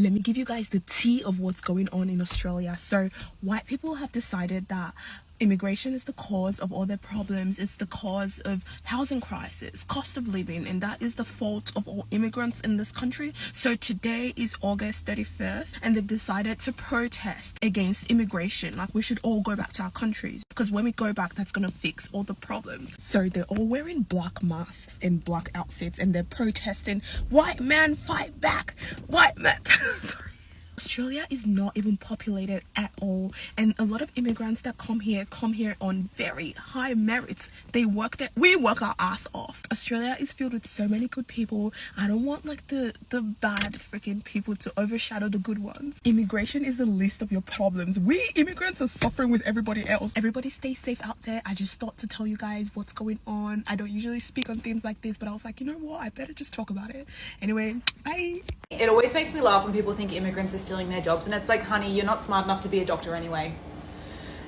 Let me give you guys the tea of what's going on in Australia. So white people have decided that immigration is the cause of all their problems. It's the cause of housing crisis, cost of living, and that is the fault of all immigrants in this country. So today is August 31st and they've decided to protest against immigration. Like, we should all go back to our countries, because when we go back, that's going to fix all the problems. So they're all wearing black masks and black outfits and they're protesting, white man fight back, white man. Sorry. Australia is not even populated at all, and a lot of immigrants that come here on very high merits. They work there. We work our ass off. Australia is filled with so many good people. I don't want like the bad freaking people to overshadow the good ones. Immigration is the least of your problems. We immigrants are suffering with everybody else. Everybody stay safe out there. I just thought to tell you guys what's going on. I don't usually speak on things like this, but I was like, you know what, I better just talk about it. Anyway, bye. It always makes me laugh when people think immigrants are stealing their jobs, and it's like, honey, you're not smart enough to be a doctor anyway.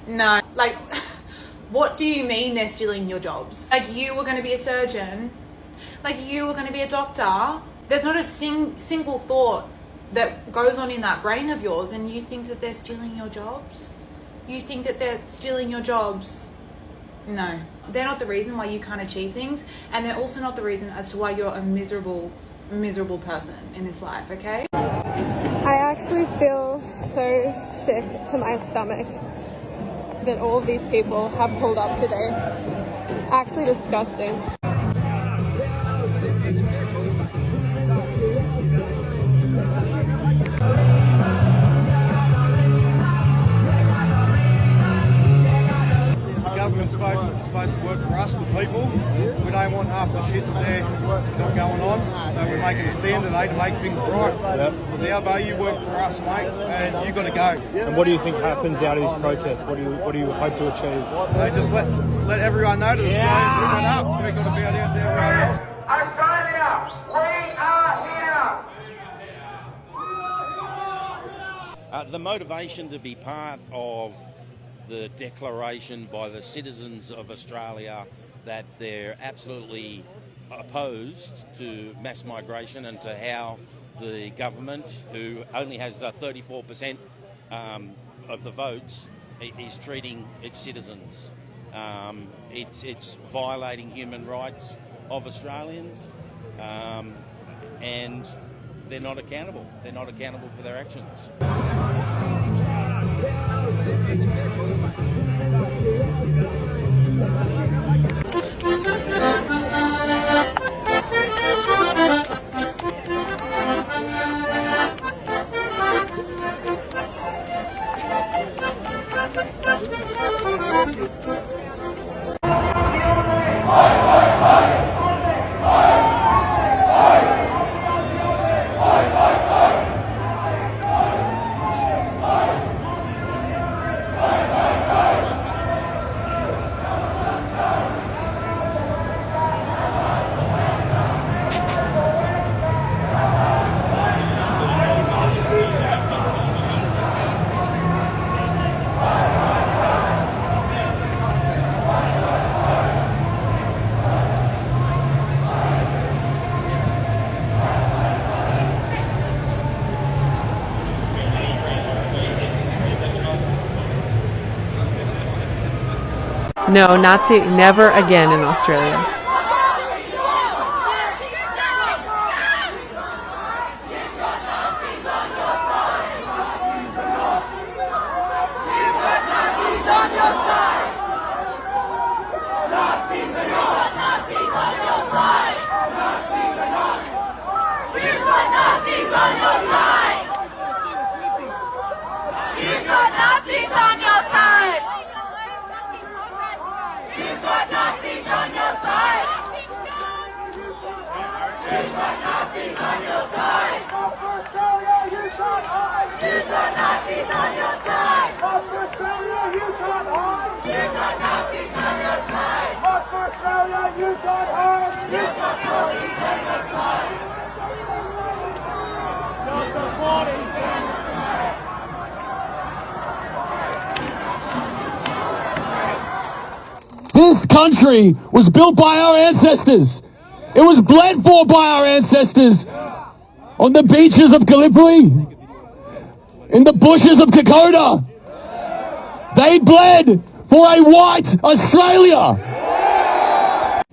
No, like, what do you mean they're stealing your jobs? Like, you were going to be a surgeon, like you were going to be a doctor. There's not a single thought that goes on in that brain of yours, and you think that they're stealing your jobs? You think that they're stealing your jobs? No, they're not the reason why you can't achieve things, and they're also not the reason as to why you're a miserable person in this life, okay? I actually feel so sick to my stomach that all of these people have pulled up today. Actually disgusting. Government's supposed to work for us, the people. We don't want half the shit that they're got going on, so we're making a stand today to make things right. Yep. Albo, you work for us, mate, and you've got to go. And what do you think happens out of these protests? What do you hope to achieve? They just let everyone know that Australians are going up. We've got to be out there to everyone else. Australia, we are here. The motivation to be part of the declaration by the citizens of Australia that they're absolutely opposed to mass migration and to how the government, who only has 34% of the votes, is treating its citizens. It's violating human rights of Australians, and they're not accountable. They're not accountable for their actions. No, Nazi, never again in Australia. This country was built by our ancestors. It was bled for by our ancestors on the beaches of Gallipoli, in the bushes of Dakota. They bled for a white Australia.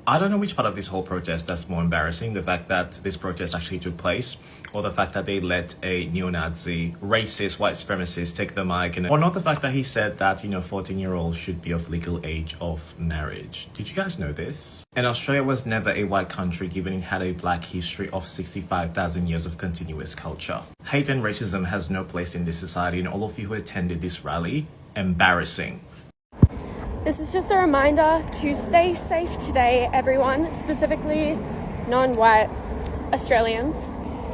I don't know which part of this whole protest that's more embarrassing, the fact that this protest actually took place, or the fact that they let a neo-Nazi, racist, white supremacist take the mic, or not the fact that he said that, 14-year-olds should be of legal age of marriage. Did you guys know this? And Australia was never a white country, given it had a black history of 65,000 years of continuous culture. Hate and racism has no place in this society, and all of you who attended this rally, embarrassing. This is just a reminder to stay safe today, everyone, specifically non-white Australians.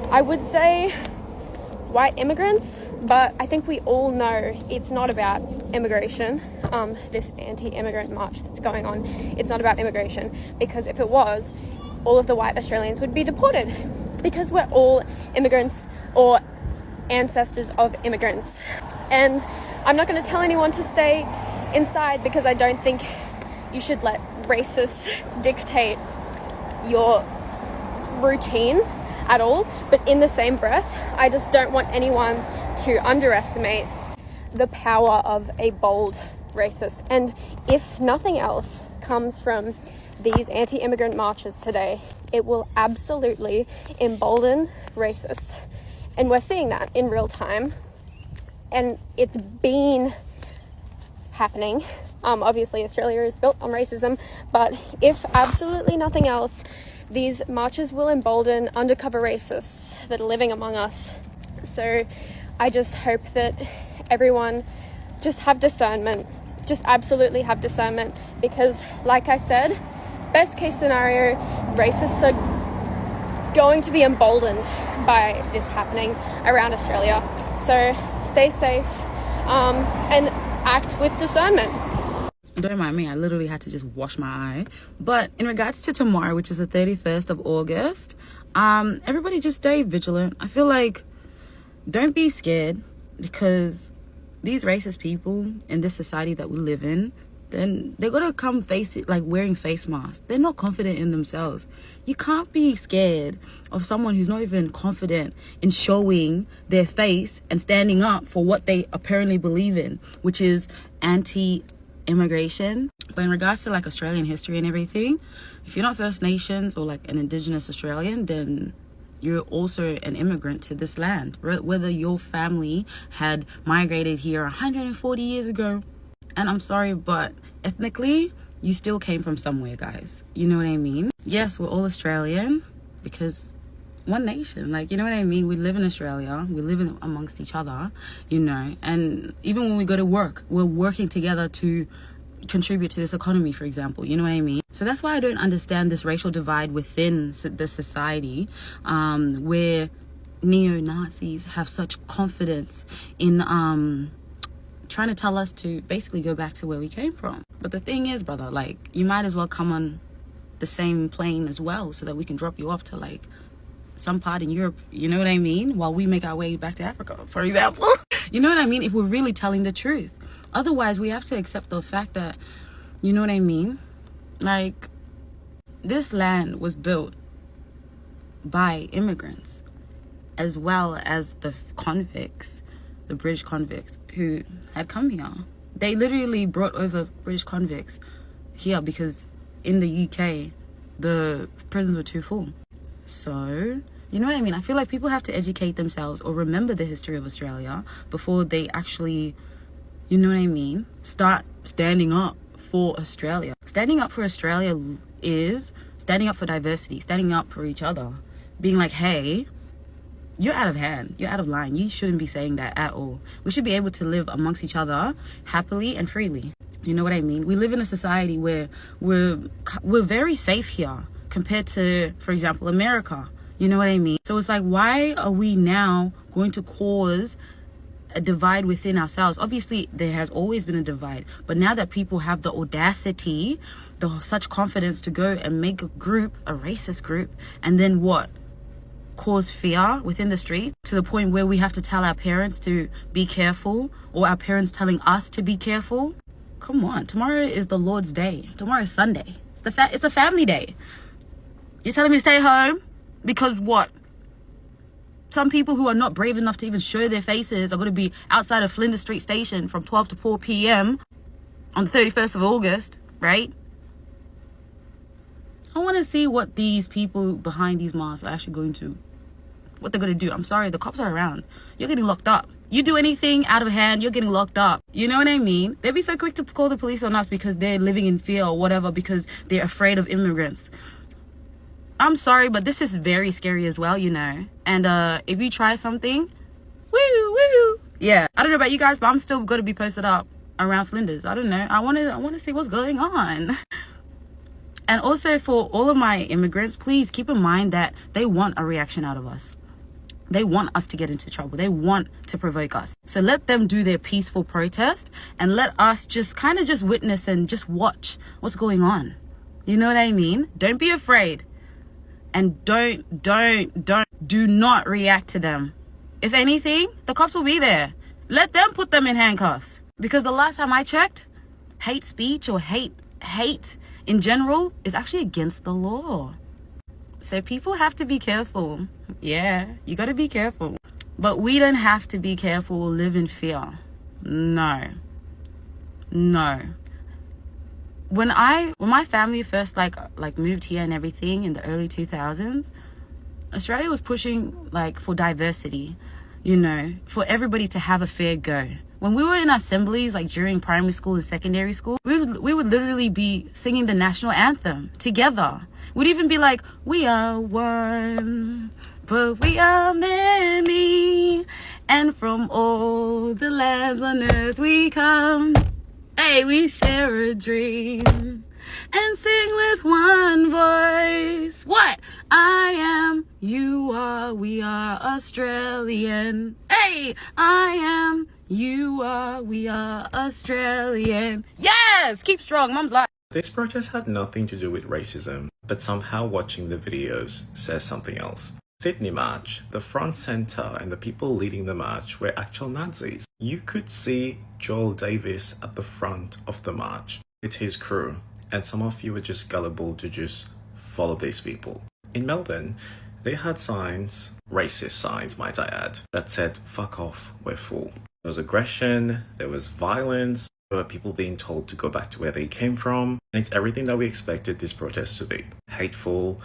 I would say white immigrants, but I think we all know it's not about immigration. This anti-immigrant march that's going on, it's not about immigration, because if it was, all of the white Australians would be deported, because we're all immigrants or ancestors of immigrants. And I'm not going to tell anyone to stay inside, because I don't think you should let racists dictate your routine at all. But in the same breath, I just don't want anyone to underestimate the power of a bold racist. And if nothing else comes from these anti-immigrant marches today, it will absolutely embolden racists. And we're seeing that in real time. And it's been happening. Obviously, Australia is built on racism, but if absolutely nothing else, these marches will embolden undercover racists that are living among us. So I just hope that everyone just have discernment, just absolutely have discernment, because like I said, best case scenario, racists are going to be emboldened by this happening around Australia. So stay safe and act with discernment. Don't mind me, I literally had to just wash my eye. But in regards to tomorrow, which is the 31st of August, everybody just stay vigilant. I feel like don't be scared, because these racist people in this society that we live in, then they're gonna come face it like wearing face masks. They're not confident in themselves. You can't be scared of someone who's not even confident in showing their face and standing up for what they apparently believe in, which is anti-immigration. But in regards to like Australian history and everything, if you're not First Nations or like an Indigenous Australian, then you're also an immigrant to this land. Whether your family had migrated here 140 years ago, and I'm sorry, but ethnically, you still came from somewhere, guys. You know what I mean? Yes, we're all Australian, because one nation, like, you know what I mean? We live in Australia, we live in amongst each other, and even when we go to work, we're working together to contribute to this economy, for example, you know what I mean? So that's why I don't understand this racial divide within the society, where neo-Nazis have such confidence in trying to tell us to basically go back to where we came from. But the thing is, brother, like, you might as well come on the same plane as well, so that we can drop you off to like some part in Europe, you know what I mean, while we make our way back to Africa, for example. You know what I mean? If we're really telling the truth. Otherwise, we have to accept the fact that, you know what I mean, like, this land was built by immigrants, as well as the convicts, the British convicts who had come here. They literally brought over British convicts here because in the UK, the prisons were too full. So, you know what I mean? I feel like people have to educate themselves or remember the history of Australia before they actually, you know what I mean, start standing up for Australia. Standing up for Australia is standing up for diversity, standing up for each other, being like, hey, you're out of hand, you're out of line, you shouldn't be saying that at all. We should be able to live amongst each other happily and freely. You know what I mean? We live in a society where we're very safe here compared to, for example, America. You know what I mean? So it's like, why are we now going to cause a divide within ourselves? Obviously, there has always been a divide, but now that people have the audacity, such confidence to go and make a group, a racist group, and then what? Cause fear within the street to the point where we have to tell our parents to be careful, or our parents telling us to be careful. Come on, tomorrow is the Lord's day. Tomorrow is Sunday. It's a family day. You're telling me to stay home because what? some people who are not brave enough to even show their faces are going to be outside of Flinders Street Station from 12 to 4 p.m. on the 31st of August, right? I want to see what these people behind these masks are actually going to, what they're going to do. I'm sorry, the cops are around. You're getting locked up. You do anything out of hand, you're getting locked up. You know what I mean? They'd be so quick to call the police on us because they're living in fear or whatever, because they're afraid of immigrants. I'm sorry, but this is very scary as well, you know. And if you try something, woo. Yeah, I don't know about you guys, but I'm still going to be posted up around Flinders. I don't know. I want to see what's going on. And also for all of my immigrants, please keep in mind that they want a reaction out of us. They want us to get into trouble. They want to provoke us. So let them do their peaceful protest and let us just kind of just witness and just watch what's going on. You know what I mean? Don't be afraid. And do not react to them. If anything, the cops will be there. Let them put them in handcuffs. Because the last time I checked, hate speech or hate in general is actually against the law. So people have to be careful. Yeah, you got to be careful. But we don't have to be careful or live in fear. No. When my family first like moved here and everything in the early 2000s, Australia was pushing like for diversity, you know, for everybody to have a fair go. When we were in assemblies, like during primary school and secondary school, we would literally be singing the national anthem together. We'd even be like, we are one, but we are many, and from all the lands on earth we come. Hey, we share a dream and sing with one voice. What? I am, you are, we are Australian. Hey, I am, you are, we are Australian. Yes! Keep strong, Mum's like. This protest had nothing to do with racism, but somehow watching the videos says something else. Sydney March, the front centre and the people leading the march were actual Nazis. You could see Joel Davis at the front of the march with his crew, and some of you were just gullible to just follow these people. In Melbourne, they had signs, racist signs might I add, that said, fuck off, we're full. There was aggression, there was violence, there were people being told to go back to where they came from, and it's everything that we expected this protest to be. Hateful,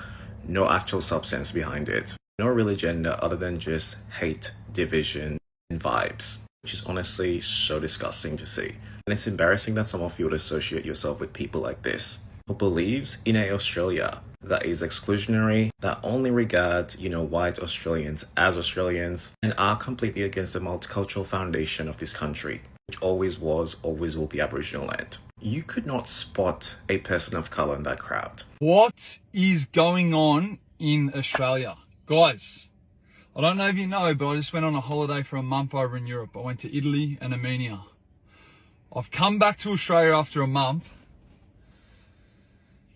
no actual substance behind it. No real agenda other than just hate, division, and vibes, which is honestly so disgusting to see. And it's embarrassing that some of you would associate yourself with people like this, who believes in a Australia that is exclusionary, that only regards, white Australians as Australians, and are completely against the multicultural foundation of this country, which always was, always will be Aboriginal land. You could not spot a person of colour in that crowd. What is going on in Australia? Guys, I don't know if you know, but I just went on a holiday for a month over in Europe. I went to Italy and Armenia. I've come back to Australia after a month.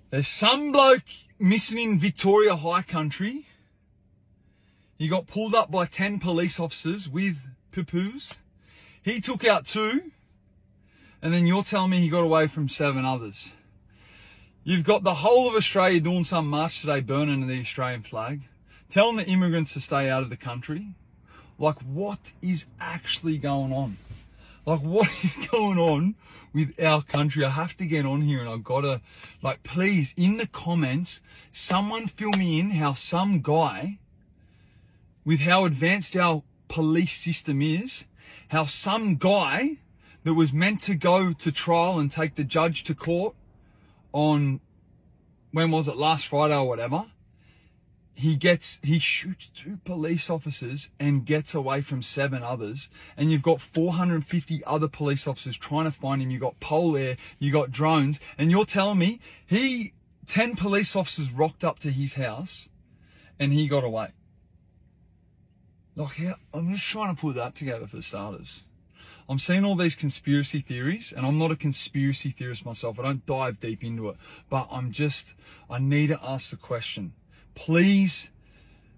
There's some bloke missing in Victoria High Country. He got pulled up by 10 police officers with poo-poos. He took out 2. And then you're telling me he got away from 7 others. You've got the whole of Australia doing some march today, burning the Australian flag, telling the immigrants to stay out of the country. Like, what is actually going on? Like, what is going on with our country? I have to get on here and I've got to, please, in the comments, someone fill me in how some guy, with how advanced our police system is, how some guy that was meant to go to trial and take the judge to court on, when was it, last Friday or whatever, he shoots 2 police officers and gets away from 7 others, and you've got 450 other police officers trying to find him. You've got pole air, you got drones, and you're telling me 10 police officers rocked up to his house and he got away. I'm just trying to put that together for starters. I'm seeing all these conspiracy theories, and I'm not a conspiracy theorist myself. I don't dive deep into it, but I need to ask the question. Please,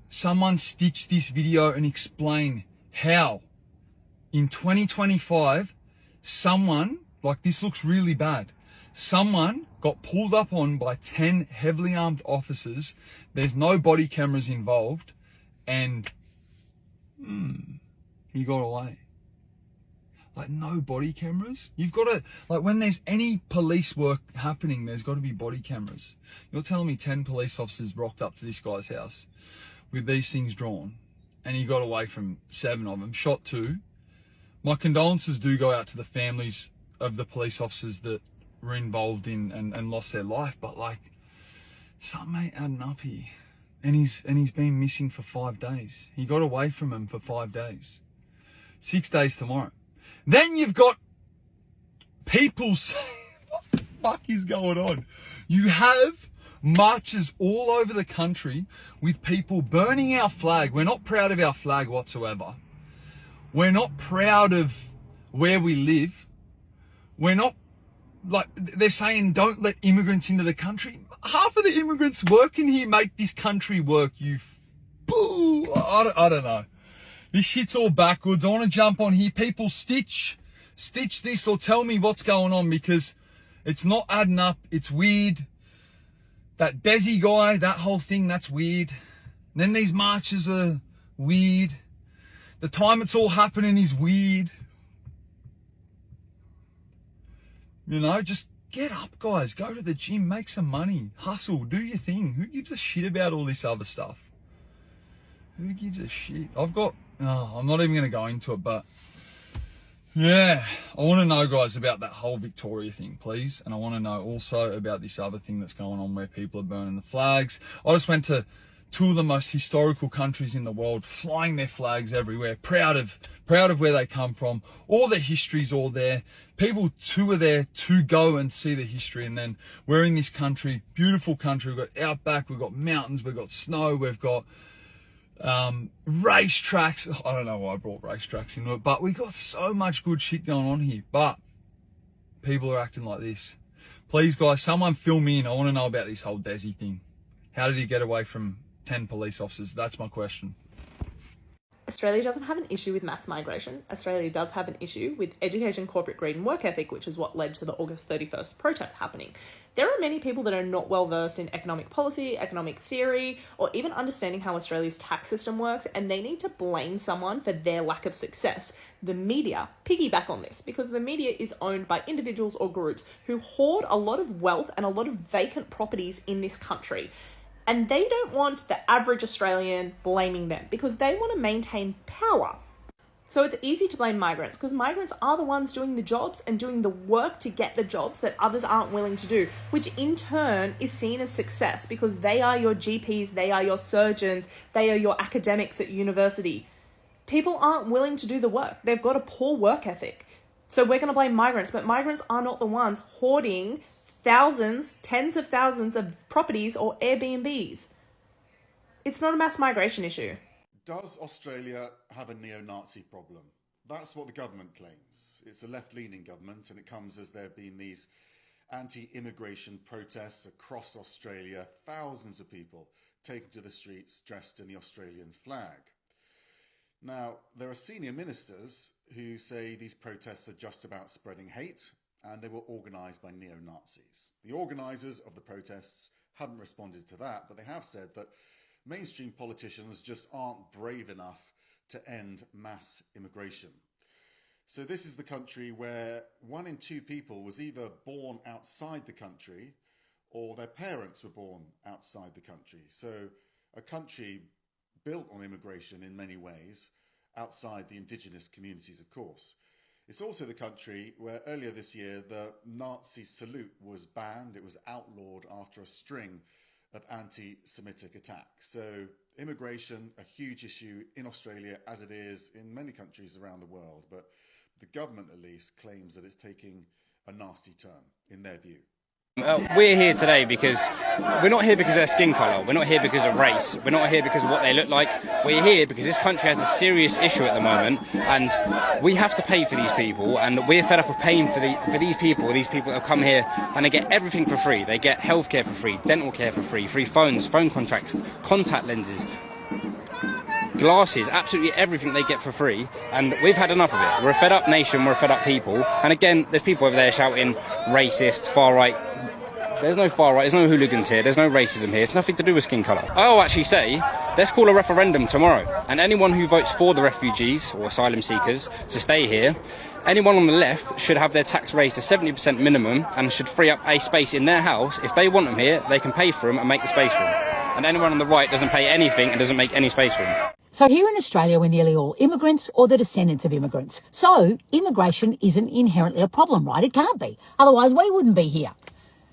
someone stitch this video and explain how in 2025, someone, this looks really bad, someone got pulled up on by 10 heavily armed officers. There's no body cameras involved, and He got away. Like, no body cameras. You've got to, like, when there's any police work happening, there's got to be body cameras. You're telling me 10 police officers rocked up to this guy's house with these things drawn, and he got away from 7 of them, shot 2. My condolences do go out to the families of the police officers that were involved in and lost their life, but, like, something ain't adding up here. And he's been missing for 5 days. He got away from him for 5 days. 6 days tomorrow. Then you've got people saying, what the fuck is going on? You have marches all over the country with people burning our flag. We're not proud of our flag whatsoever. We're not proud of where we live. We're not, like, they're saying don't let immigrants into the country. Half of the immigrants working here make this country work, you boo. I don't know. This shit's all backwards. I want to jump on here. People stitch this or tell me what's going on, because it's not adding up. It's weird. That Desi guy, that whole thing, that's weird. And then these marches are weird. The time it's all happening is weird. You know, just get up, guys. Go to the gym, make some money, hustle, do your thing. Who gives a shit about all this other stuff? Who gives a shit? I'm not even going to go into it, but yeah, I want to know, guys, about that whole Victoria thing, please. And I want to know also about this other thing that's going on where people are burning the flags. I just went to 2 of the most historical countries in the world, flying their flags everywhere, proud of where they come from. All the history's all there. People too are there to go and see the history. And then we're in this country, beautiful country. We've got outback, we've got mountains, we've got snow, we've got racetracks. I don't know why I brought racetracks into it, but we got so much good shit going on here. But people are acting like this. Please, guys, someone fill me in. I want to know about this whole Desi thing. How did he get away from 10 police officers? That's my question. Australia doesn't have an issue with mass migration. Australia does have an issue with education, corporate greed and work ethic, which is what led to the August 31st protest happening. There are many people that are not well versed in economic policy, economic theory, or even understanding how Australia's tax system works, and they need to blame someone for their lack of success. The media piggyback on this because the media is owned by individuals or groups who hoard a lot of wealth and a lot of vacant properties in this country. And they don't want the average Australian blaming them because they want to maintain power. So it's easy to blame migrants because migrants are the ones doing the jobs and doing the work to get the jobs that others aren't willing to do, which in turn is seen as success because they are your GPs, they are your surgeons, they are your academics at university. People aren't willing to do the work. They've got a poor work ethic. So we're going to blame migrants, but migrants are not the ones hoarding thousands, tens of thousands of properties or Airbnbs. It's not a mass migration issue. Does Australia have a neo-Nazi problem? That's what the government claims. It's a left-leaning government, and it comes as there have been these anti-immigration protests across Australia, thousands of people taken to the streets dressed in the Australian flag. Now, there are senior ministers who say these protests are just about spreading hate, and they were organised by neo-Nazis. The organisers of the protests haven't responded to that, but they have said that mainstream politicians just aren't brave enough to end mass immigration. So this is the country where 1 in 2 people was either born outside the country or their parents were born outside the country. So a country built on immigration in many ways, outside the indigenous communities, of course. It's also the country where earlier this year the Nazi salute was banned. It was outlawed after a string of anti-Semitic attacks. So immigration, a huge issue in Australia as it is in many countries around the world. But the government at least claims that it's taking a nasty turn in their view. We're here today because we're not here because of their skin colour, we're not here because of race, we're not here because of what they look like. We're here because this country has a serious issue at the moment and we have to pay for these people, and we're fed up of paying for these people that have come here and they get everything for free. They get healthcare for free, dental care for free, free phones, phone contracts, contact lenses, glasses, absolutely everything they get for free, and we've had enough of it. We're a fed up nation, we're a fed up people, and again there's people over there shouting racist, far right There's no far right, there's no hooligans here, there's no racism here, it's nothing to do with skin colour. I'll actually say, let's call a referendum tomorrow, and anyone who votes for the refugees or asylum seekers to stay here, anyone on the left should have their tax raised to 70% minimum and should free up a space in their house. If they want them here, they can pay for them and make the space for them. And anyone on the right doesn't pay anything and doesn't make any space for them. So here in Australia, we're nearly all immigrants or the descendants of immigrants. So immigration isn't inherently a problem, right? It can't be. Otherwise, we wouldn't be here.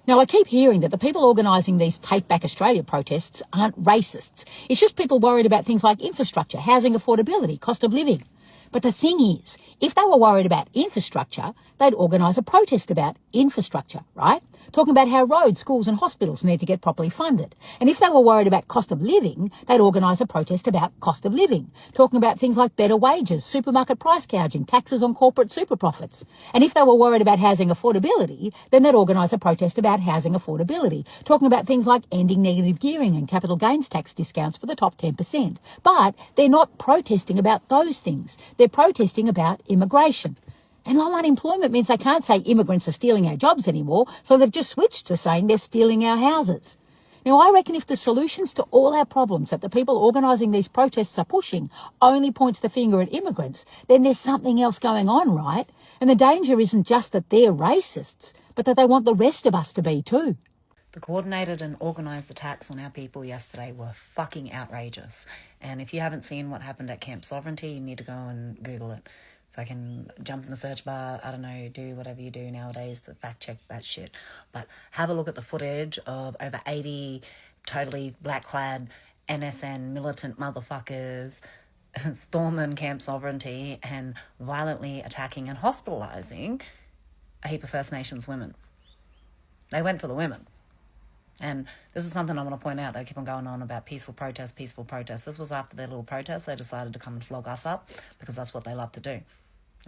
Now, I keep hearing that the people organising these Take Back Australia protests aren't racists. It's just people worried about things like infrastructure, housing affordability, cost of living. But the thing is, if they were worried about infrastructure, they'd organise a protest about infrastructure, right? Talking about how roads, schools and hospitals need to get properly funded. And if they were worried about cost of living, they'd organise a protest about cost of living. Talking about things like better wages, supermarket price gouging, taxes on corporate super profits. And if they were worried about housing affordability, then they'd organise a protest about housing affordability. Talking about things like ending negative gearing and capital gains tax discounts for the top 10%. But they're not protesting about those things. They're protesting about immigration. And low unemployment means they can't say immigrants are stealing our jobs anymore, so they've just switched to saying they're stealing our houses. Now, I reckon if the solutions to all our problems that the people organising these protests are pushing only points the finger at immigrants, then there's something else going on, right? And the danger isn't just that they're racists, but that they want the rest of us to be too. The coordinated and organised attacks on our people yesterday were fucking outrageous. And if you haven't seen what happened at Camp Sovereignty, you need to go and Google it. If I can jump in the search bar, I don't know, do whatever you do nowadays to fact check that shit. But have a look at the footage of over 80 totally black-clad NSN militant motherfuckers storming Camp Sovereignty and violently attacking and hospitalising a heap of First Nations women. They went for the women. And this is something I want to point out. They keep on going on about peaceful protest, peaceful protest. This was after their little protest. They decided to come and flog us up because that's what they love to do.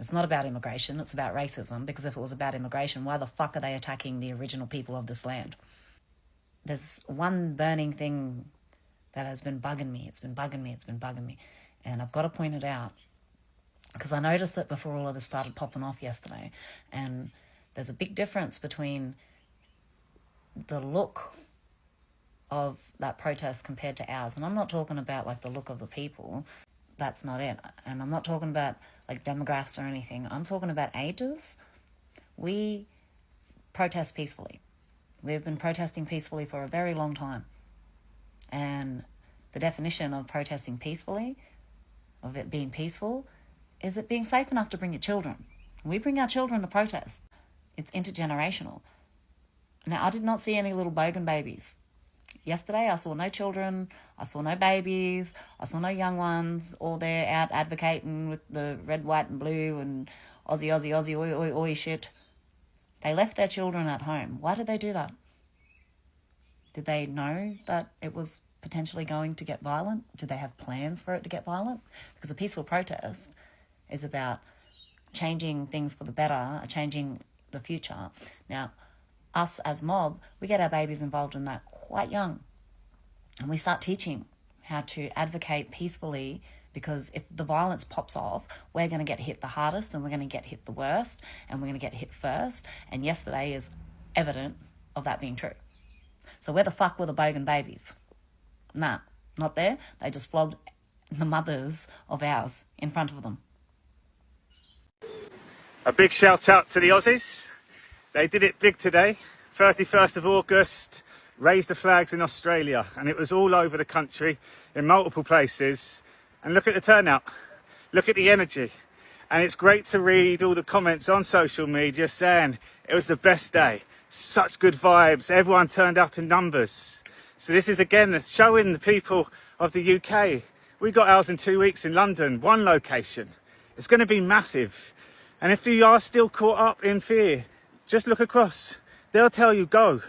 It's not about immigration. It's about racism, because if it was about immigration, why the fuck are they attacking the original people of this land? There's one burning thing that has been bugging me. It's been bugging me. And I've got to point it out because I noticed it before all of this started popping off yesterday. And there's a big difference between the look of that protest compared to ours. And I'm not talking about like the look of the people. That's not it. And I'm not talking about like demographics or anything. I'm talking about ages. We protest peacefully. We've been protesting peacefully for a very long time. And the definition of protesting peacefully, of it being peaceful, is it being safe enough to bring your children. We bring our children to protest. It's intergenerational. Now, I did not see any little bogan babies. Yesterday, I saw no children, I saw no babies, I saw no young ones, all there out advocating with the red, white and blue and Aussie, oi, oi, oi shit. They left their children at home. Why did they do that? Did they know that it was potentially going to get violent? Did they have plans for it to get violent? Because a peaceful protest is about changing things for the better, changing the future. Now, us as mob, we get our babies involved in that quite young. And we start teaching how to advocate peacefully, because if the violence pops off, we're going to get hit the hardest and we're going to get hit the worst and we're going to get hit first. And yesterday is evident of that being true. So where the fuck were the bogan babies? Nah, not there. They just flogged the mothers of ours in front of them. A big shout out to the Aussies. They did it big today, 31st of August, raised the flags in Australia, and it was all over the country in multiple places. And look at the turnout, look at the energy. And it's great to read all the comments on social media saying it was the best day, such good vibes, everyone turned up in numbers. So this is again showing the people of the UK. We got ours in 2 weeks in London, one location. It's going to be massive. And if you are still caught up in fear, just look across. They'll tell you, go,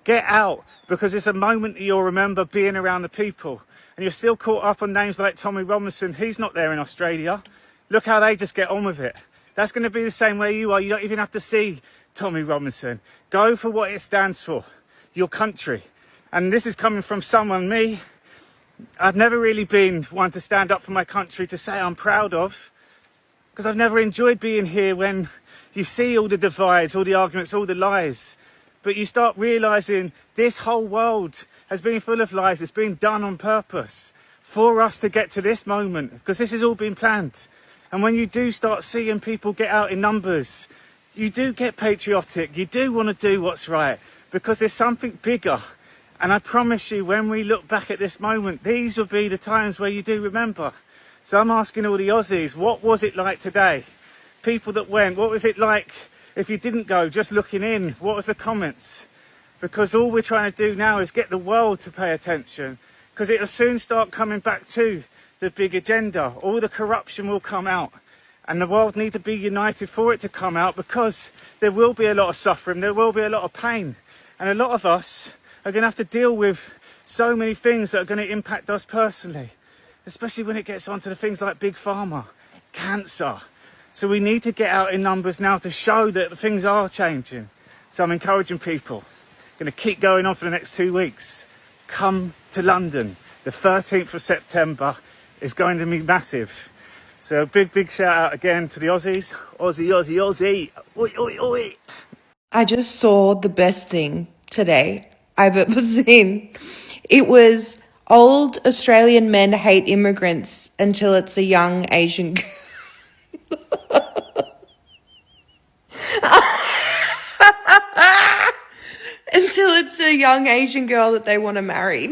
get out, because it's a moment that you'll remember being around the people. And you're still caught up on names like Tommy Robinson. He's not there in Australia. Look how they just get on with it. That's going to be the same way you are. You don't even have to see Tommy Robinson. Go for what it stands for, your country. And this is coming from someone, me. I've never really been one to stand up for my country, to say I'm proud of, because I've never enjoyed being here when you see all the divides, all the arguments, all the lies. But you start realising this whole world has been full of lies. It's been done on purpose for us to get to this moment, because this has all been planned. And when you do start seeing people get out in numbers, you do get patriotic. You do want to do what's right, because there's something bigger. And I promise you, when we look back at this moment, these will be the times where you do remember. So I'm asking all the Aussies, what was it like today? People that went, what was it like if you didn't go, just looking in? What was the comments? Because all we're trying to do now is get the world to pay attention, because it'll soon start coming back to the big agenda. All the corruption will come out, and the world needs to be united for it to come out, because there will be a lot of suffering, there will be a lot of pain, and a lot of us are going to have to deal with so many things that are going to impact us personally, especially when it gets onto the things like big pharma, cancer. So we need to get out in numbers now to show that things are changing. So I'm encouraging people, going to keep going on for the next 2 weeks. Come to London. The 13th of September is going to be massive. So big shout out again to the Aussies. Aussie, Aussie, Aussie. Oi, oi, oi. I just saw the best thing today I've ever seen. It was old Australian men hate immigrants until it's a young Asian girl. Until it's a young Asian girl that they want to marry.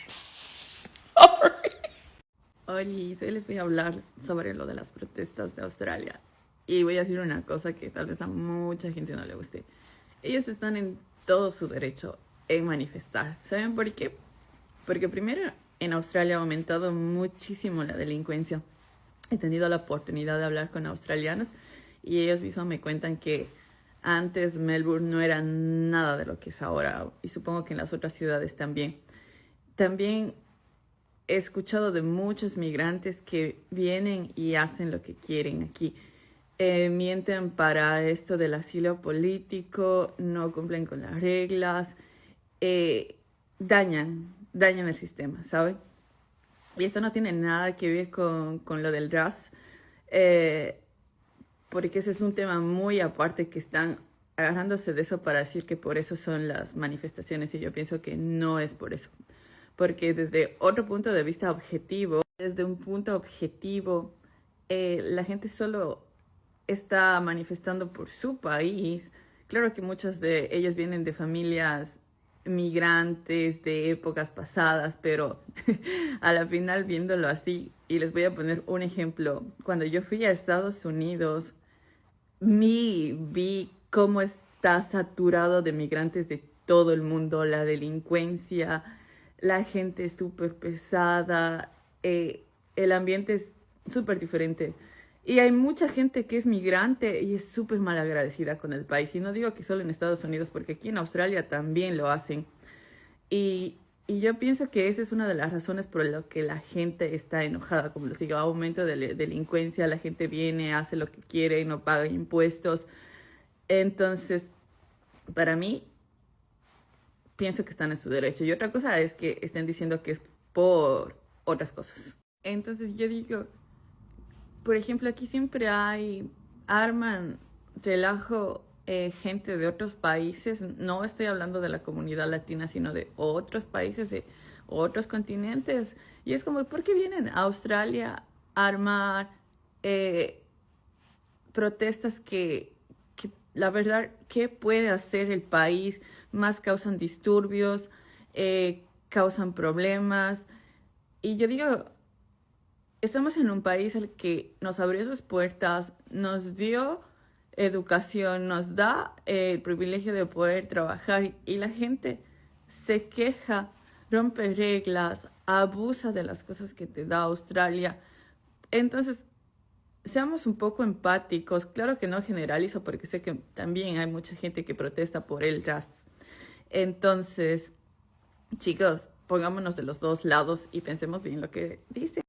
Sorry. Hoy les voy a hablar sobre lo de las protestas de Australia. Y voy a decir una cosa que tal vez a mucha gente no le guste. Ellos están en todo su derecho en manifestar. ¿Saben por qué? Porque primero, en Australia ha aumentado muchísimo la delincuencia. He tenido la oportunidad de hablar con australianos y ellos mismos me cuentan que antes Melbourne no era nada de lo que es ahora, y supongo que en las otras ciudades también. También he escuchado de muchos migrantes que vienen y hacen lo que quieren aquí. Mienten para esto del asilo político, no cumplen con las reglas, dañan el sistema, ¿saben? Y esto no tiene nada que ver con lo del RAS, porque ese es un tema muy aparte, que están agarrándose de eso para decir que por eso son las manifestaciones, y yo pienso que no es por eso. Porque desde otro punto de vista objetivo, desde un punto objetivo, la gente solo está manifestando por su país. Claro que muchos de ellos vienen de familias migrantes de épocas pasadas, pero a la final, viéndolo así, y les voy a poner un ejemplo, cuando yo fui a Estados Unidos, vi cómo está saturado de migrantes de todo el mundo, la delincuencia, la gente es súper pesada, el ambiente es súper diferente. Y hay mucha gente que es migrante y es súper mal agradecida con el país. Y no digo que solo en Estados Unidos, porque aquí en Australia también lo hacen. Y yo pienso que esa es una de las razones por las que la gente está enojada. Como les digo, aumento de delincuencia, la gente viene, hace lo que quiere y no paga impuestos. Entonces, para mí, pienso que están en su derecho. Y otra cosa es que estén diciendo que es por otras cosas. Entonces yo digo, por ejemplo, aquí siempre arman relajo gente de otros países. No estoy hablando de la comunidad latina, sino de otros países, de otros continentes. Y es como, ¿por qué vienen a Australia a armar protestas que la verdad, ¿qué puede hacer el país? Más causan disturbios, causan problemas. Y yo digo, estamos en un país al que nos abrió sus puertas, nos dio educación, nos da el privilegio de poder trabajar, y la gente se queja, rompe reglas, abusa de las cosas que te da Australia. Entonces, seamos un poco empáticos. Claro que no generalizo, porque sé que también hay mucha gente que protesta por el RAS. Entonces, chicos, pongámonos de los dos lados y pensemos bien lo que dice.